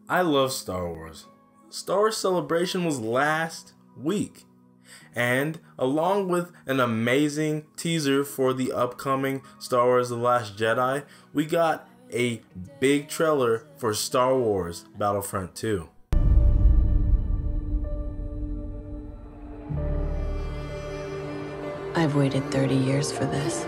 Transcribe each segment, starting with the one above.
I love Star Wars. Star Wars Celebration was last week. And along with an amazing teaser for the upcoming Star Wars The Last Jedi, we got a big trailer for Star Wars Battlefront II. I've waited 30 years for this.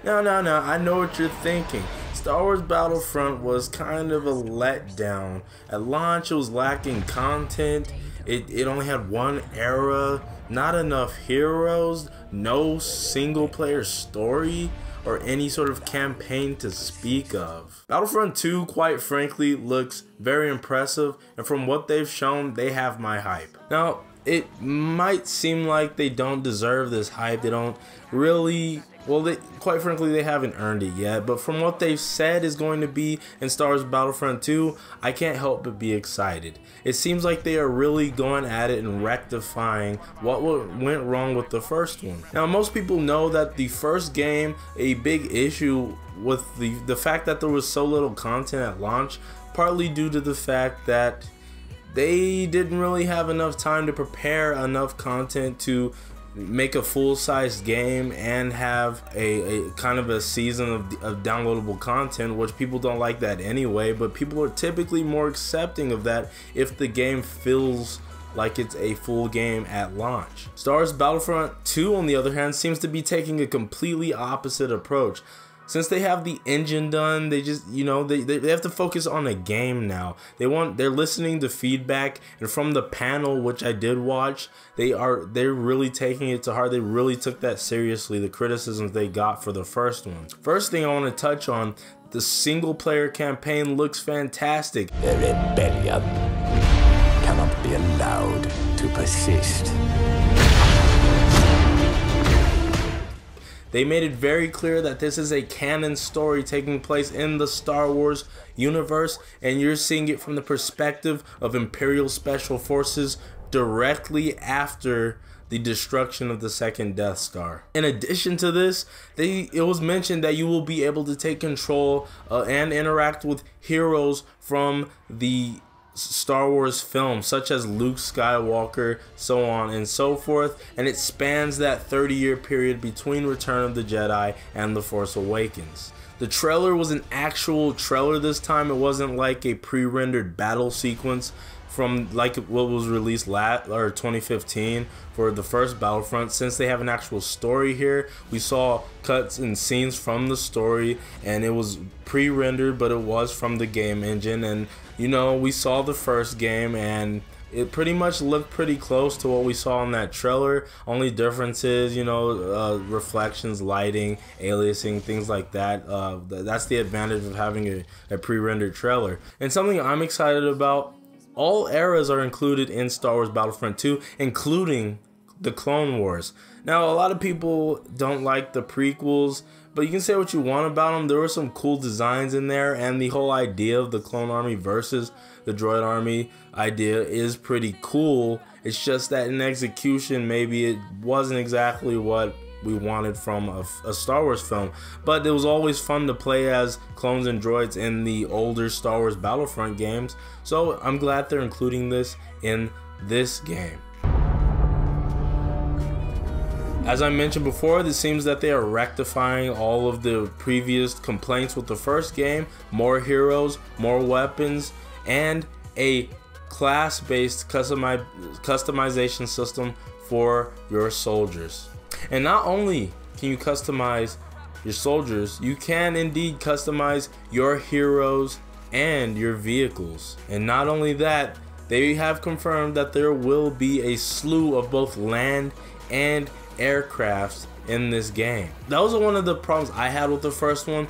No, I know what you're thinking. Star Wars Battlefront was kind of a letdown. At launch, it was lacking content. It only had one era, not enough heroes, no single player story, or any sort of campaign to speak of. Battlefront 2, quite frankly, looks very impressive, and from what they've shown, they have my hype. Now, it might seem like they don't deserve this hype. They don't really, well, quite frankly, they haven't earned it yet. But from what they've said is going to be in Star Wars Battlefront 2, I can't help but be excited. It seems like they are really going at it and rectifying what went wrong with the first one. Now, most people know that the first game, a big issue with the fact that there was so little content at launch, partly due to the fact that they didn't really have enough time to prepare enough content to make a full-size game and have a kind of a season of downloadable content, which people don't like that anyway, but people are typically more accepting of that if the game feels like it's a full game at launch. Star Wars Battlefront 2, on the other hand, seems to be taking a completely opposite approach. Since they have the engine done, they just, you know, they have to focus on a game now. They're listening to feedback, and from the panel, which I did watch, they're really taking it to heart. They really took that seriously, the criticisms they got for the first one. First thing I want to touch on, the single player campaign looks fantastic. The rebellion cannot be allowed to persist. They made it very clear that this is a canon story taking place in the Star Wars universe, and you're seeing it from the perspective of Imperial Special Forces directly after the destruction of the second Death Star. In addition to this, it was mentioned that you will be able to take control and interact with heroes from the Star Wars films, such as Luke Skywalker, so on and so forth, and it spans that 30-year period between Return of the Jedi and The Force Awakens. The trailer was an actual trailer this time. It wasn't like a pre-rendered battle sequence from like what was released 2015 for the first Battlefront. Since they have an actual story here, we saw cuts and scenes from the story, and it was pre-rendered, but it was from the game engine. And you know, we saw the first game, and it pretty much looked pretty close to what we saw in that trailer. Only difference is, you know, reflections, lighting, aliasing, things like that. That's the advantage of having a pre-rendered trailer. And something I'm excited about, all eras are included in Star Wars Battlefront 2, including the Clone Wars. Now, a lot of people don't like the prequels, but you can say what you want about them. There were some cool designs in there, and the whole idea of the Clone Army versus the Droid Army idea is pretty cool. It's just that in execution, maybe it wasn't exactly what we wanted from a Star Wars film, but it was always fun to play as clones and droids in the older Star Wars Battlefront games, so I'm glad they're including this in this game. As I mentioned before, it seems that they are rectifying all of the previous complaints with the first game. More heroes, more weapons, and a class-based customization system for your soldiers. And not only can you customize your soldiers, you can indeed customize your heroes and your vehicles. And not only that, they have confirmed that there will be a slew of both land and aircrafts in this game. That was one of the problems I had with the first one.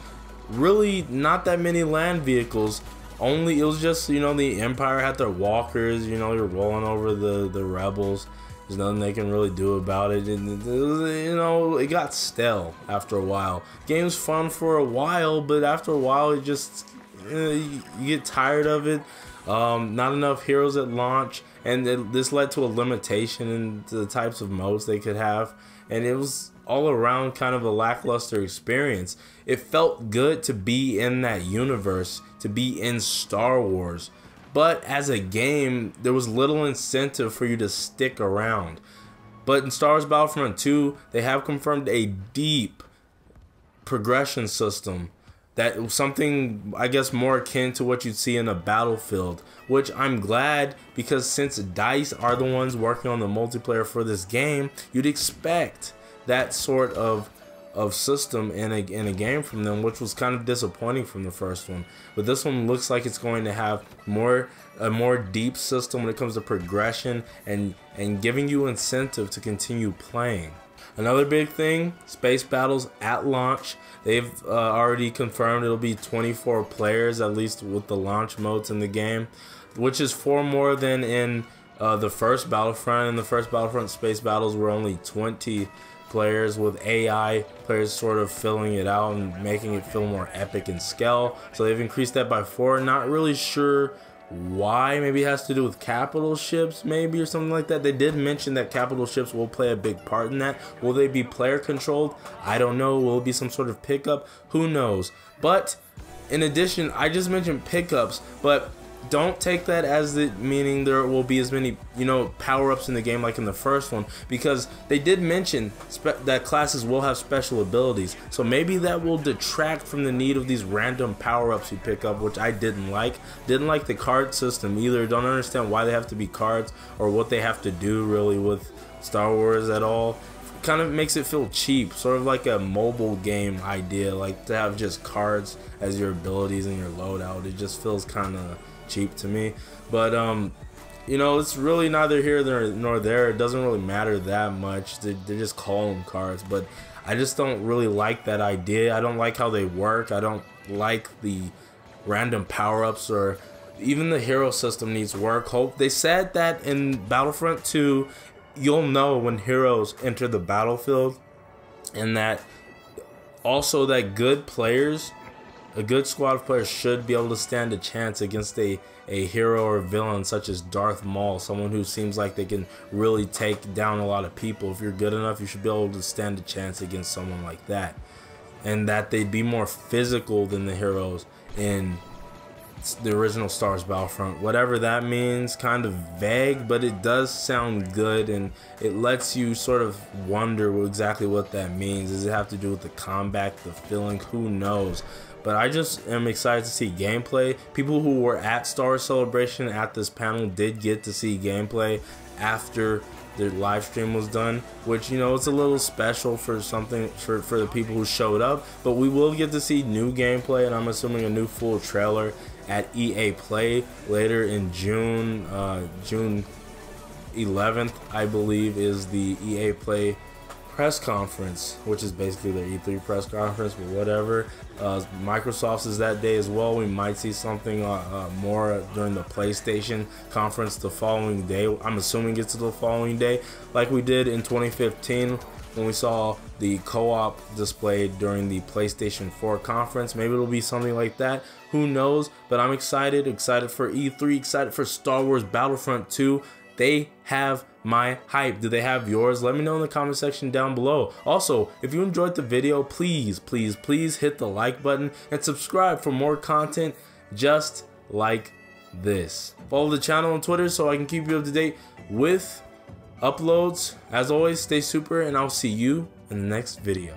Really not that many land vehicles. It was just, you know, the Empire had their walkers, you know, you're rolling over the rebels. There's nothing they can really do about it, and you know, it got stale after a while. Game's fun for a while, but after a while it just you get tired of it. Not enough heroes at launch, and this led to a limitation in the types of modes they could have, and it was all around kind of a lackluster experience. It felt good to be in that universe, to be in Star Wars, but as a game, there was little incentive for you to stick around. But in Star Wars Battlefront 2, they have confirmed a deep progression system, that something, I guess, more akin to what you'd see in a Battlefield, which I'm glad, because since DICE are the ones working on the multiplayer for this game, you'd expect that sort of system in a game from them, which was kind of disappointing from the first one. But this one looks like it's going to have a more deep system when it comes to progression and giving you incentive to continue playing. Another big thing, space battles at launch. They've already confirmed it'll be 24 players, at least with the launch modes in the game, which is 4 more than in the first Battlefront. In the first Battlefront, space battles were only 20 players, with AI players sort of filling it out and making it feel more epic in scale. So they've increased that by 4. Not really sure why. Maybe it has to do with capital ships, maybe, or something like that. They did mention that capital ships will play a big part in that. Will they be player controlled? I don't know. Will it be some sort of pickup? Who knows? But in addition, I just mentioned pickups, but don't take that as the meaning there will be as many, you know, power-ups in the game like in the first one, because they did mention that classes will have special abilities. So maybe that will detract from the need of these random power-ups you pick up, which I didn't like. Didn't like the card system either. Don't understand why they have to be cards or what they have to do really with Star Wars at all. Kind of makes it feel cheap, sort of like a mobile game idea, like to have just cards as your abilities and your loadout. It just feels kind of cheap to me. But you know, it's really neither here nor there. It doesn't really matter that much. They just call them cards, but I just don't really like that idea. I don't like how they work. I don't like the random power-ups, or even the hero system needs work. They said that in Battlefront 2 you'll know when heroes enter the battlefield, and that also that good players, a good squad of players, should be able to stand a chance against a hero or villain such as Darth Maul, someone who seems like they can really take down a lot of people. If you're good enough, you should be able to stand a chance against someone like that. And that they'd be more physical than the heroes in the original Star Wars Battlefront. Whatever that means, kind of vague, but it does sound good, and it lets you sort of wonder exactly what that means. Does it have to do with the combat, the feeling? Who knows? But I just am excited to see gameplay. People who were at Star Wars Celebration at this panel did get to see gameplay after the live stream was done, which, you know, it's a little special for something for the people who showed up. But we will get to see new gameplay, and I'm assuming a new full trailer at EA Play later in June. June 11th, I believe, is the EA Play press conference, which is basically their E3 press conference, but whatever. Microsoft's is that day as well. We might see something more during the PlayStation conference the following day. I'm assuming it's the following day, like we did in 2015 when we saw the co-op displayed during the PlayStation 4 conference. Maybe it'll be something like that. Who knows? But I'm excited for E3, excited for Star Wars Battlefront 2. They have my hype. Do they have yours? Let me know in the comment section down below. Also, if you enjoyed the video, please hit the like button and subscribe for more content just like this. Follow the channel on Twitter so I can keep you up to date with uploads. As always, stay super, and I'll see you in the next video.